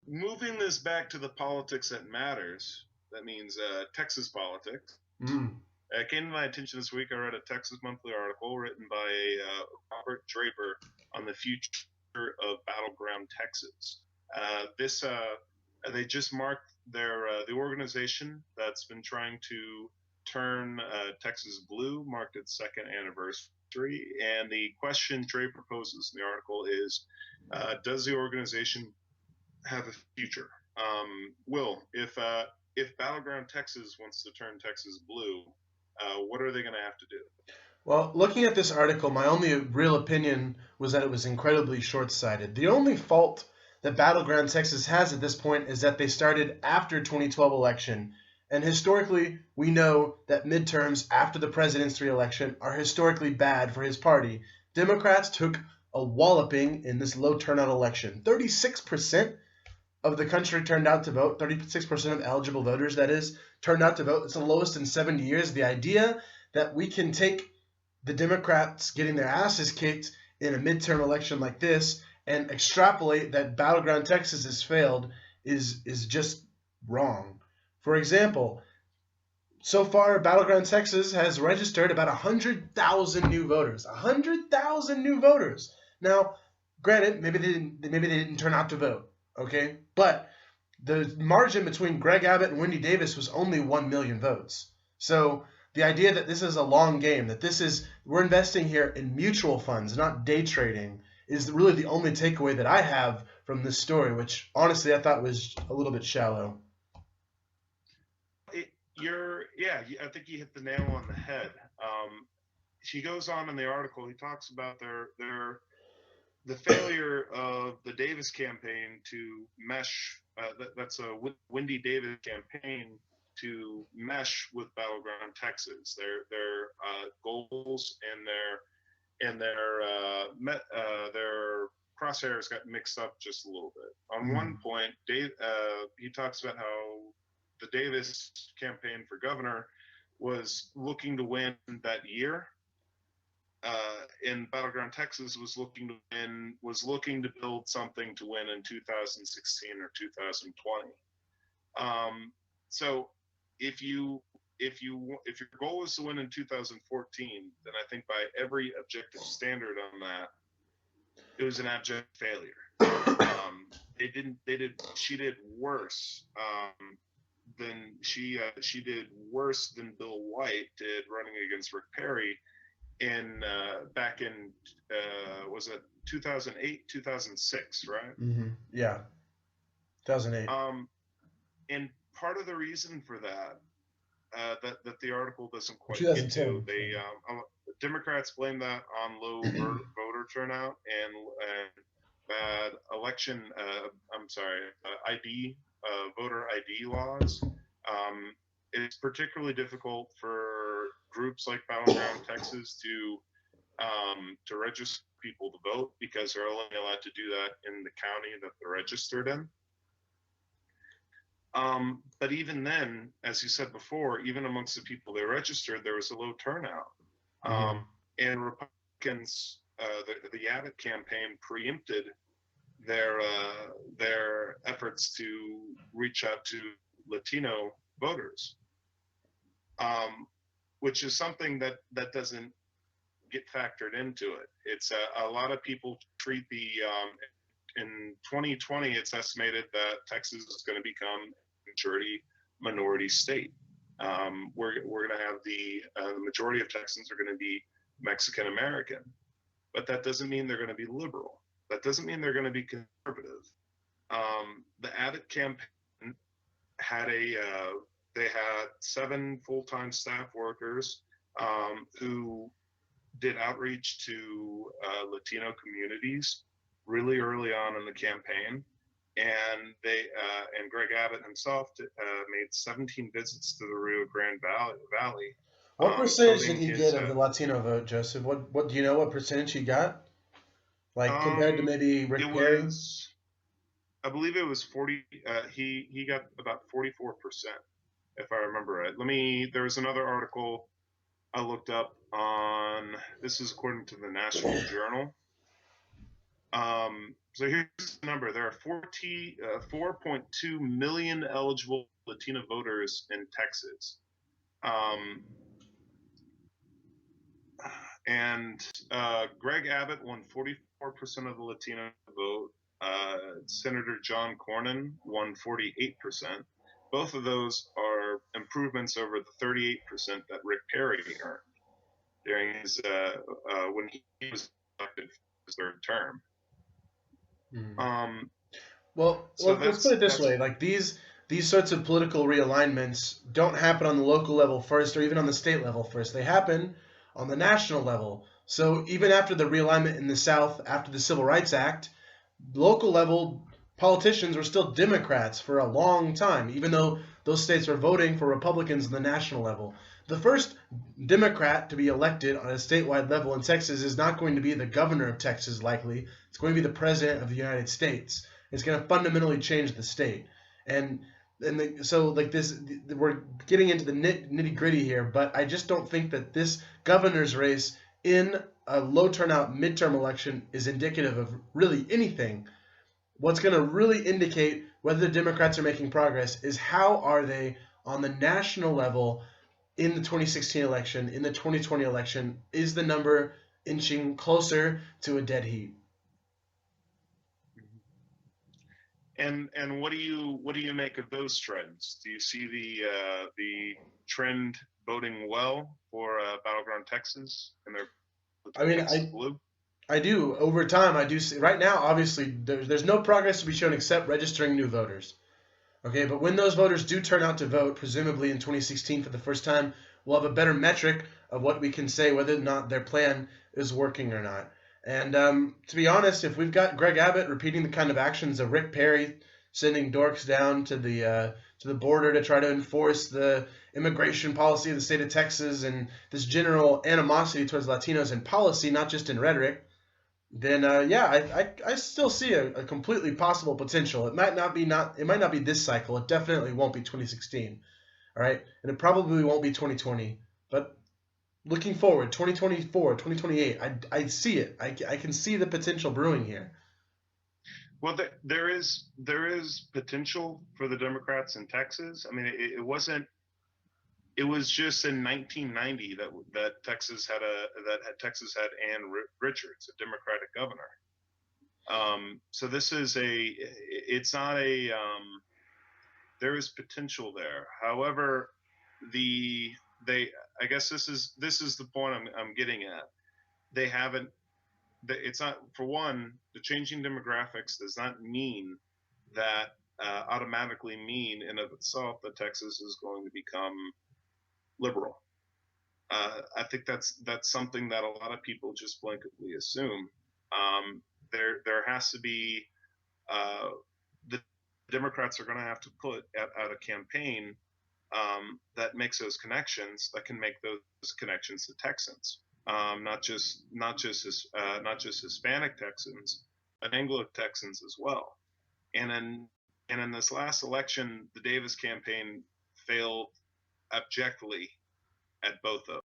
moving this back to the politics that matters, that means Texas politics. Mm. It came to my attention this week. I read a Texas Monthly article written by Robert Draper on the future of Battleground, Texas. This They just marked the organization that's been trying to turn Texas blue marked its second anniversary. And the question Draper poses in the article is, does the organization have a future? Will, if Battleground Texas wants to turn Texas blue, what are they going to have to do? Well, looking at this article, my only real opinion was that it was incredibly short-sighted. The only fault that Battleground Texas has at this point is that they started after 2012 election. And historically, we know that midterms after the president's re-election are historically bad for his party. Democrats took a walloping in this low turnout election. 36% of the country turned out to vote, 36% of eligible voters, that is, turned out to vote. It's the lowest in 70 years. The idea that we can take the Democrats getting their asses kicked in a midterm election like this and extrapolate that Battleground Texas has failed is just wrong. For example, so far Battleground Texas has registered about 100,000 new voters. 100,000 new voters. Now, granted, maybe they didn't turn out to vote, okay? But the margin between Greg Abbott and Wendy Davis was only 1 million votes. So the idea that this is a long game, that we're investing here in mutual funds, not day trading, is really the only takeaway that I have from this story, which honestly I thought was a little bit shallow. I think you hit the nail on the head. She goes on in the article. He talks about the failure of the Davis campaign to mesh. That's a Wendy Davis campaign to mesh with Battleground Texas. Their goals and their crosshairs got mixed up just a little bit. On one point, he talks about how the Davis campaign for governor was looking to win that year. In Battleground Texas was looking to build something to win in 2016 or 2020. So if your goal is to win in 2014, then I think by every objective standard on that, it was an abject failure. She did worse she did worse than Bill White did running against Rick Perry back in was it 2008, 2006, right? Mm-hmm. Yeah, 2008. And part of the reason for that that the article doesn't quite get 2010. to, Democrats blame that on low voter turnout and bad election. ID voter ID laws. It's particularly difficult for groups like Battleground Texas to register people to vote because they're only allowed to do that in the county that they're registered in. But even then, as you said before, even amongst the people they registered, there was a low turnout. And Republicans, the Abbott campaign preempted their efforts to reach out to Latino voters, which is something that doesn't get factored into it. It's a lot of people treat in 2020, it's estimated that Texas is going to become a majority minority state. We're going to have the majority of Texans are going to be Mexican American, but that doesn't mean they're going to be liberal. That doesn't mean they're going to be conservative. The Abbott campaign had they had 7 full-time staff workers who did outreach to Latino communities really early on in the campaign, and Greg Abbott himself made 17 visits to the Rio Grande Valley. What percentage did he get of the Latino vote, Joseph? What do you know? What percentage he got? Like compared to maybe Rick Perry? I believe it was 40. He got about 44%, if I remember right. There was another article I looked up on. This is according to the National Journal. So here's the number. There are 4.2 million eligible Latino voters in Texas. And Greg Abbott won 44% of the Latino vote. Senator John Cornyn won 48%. Both of those are improvements over the 38% that Rick Perry earned during his when he was elected for his third term. Well, So let's put it this way: like these sorts of political realignments don't happen on the local level first, or even on the state level first. They happen on the national level. So even after the realignment in the South, after the Civil Rights Act, local level politicians were still Democrats for a long time, even though those states were voting for Republicans on the national level. The first Democrat to be elected on a statewide level in Texas is not going to be the governor of Texas, likely. It's going to be the president of the United States. It's going to fundamentally change the state. So like this, we're getting into the nitty gritty here, but I just don't think that this governor's race in a low turnout midterm election is indicative of really anything. What's going to really indicate whether the Democrats are making progress is how are they on the national level in the 2016 election, in the 2020 election. Is the number inching closer to a dead heat? And what do you make of those trends? Do you see the trend voting well for Battleground Texas and their I mean, against the blue? I do. Over time, I do see. Right now, obviously, there's no progress to be shown except registering new voters. Okay, but when those voters do turn out to vote, presumably in 2016 for the first time, we'll have a better metric of what we can say whether or not their plan is working or not. And to be honest, if we've got Greg Abbott repeating the kind of actions of Rick Perry, sending dorks down to the border to try to enforce the immigration policy of the state of Texas, and this general animosity towards Latinos in policy, not just in rhetoric, then I still see a completely possible potential. It might not be this cycle. It definitely won't be 2016. All right, and it probably won't be 2020. But looking forward, 2024, 2028, I see it. I can see the potential brewing here. Well, there is potential for the Democrats in Texas. I mean, it wasn't. It was just in 1990 that Texas had Ann Richards, a Democratic governor. So this is it's not a, there is potential there. However, I guess this is the point I'm getting at. They haven't, it's not, for one, the changing demographics does not mean that automatically mean in of itself that Texas is going to become liberal. I think that's something that a lot of people just blanketly assume. There has to be, the Democrats are going to have to put out a campaign that makes those connections, that can make those connections to Texans, not just Hispanic Texans, but Anglo Texans as well. And in this last election, the Davis campaign failed abjectly at both of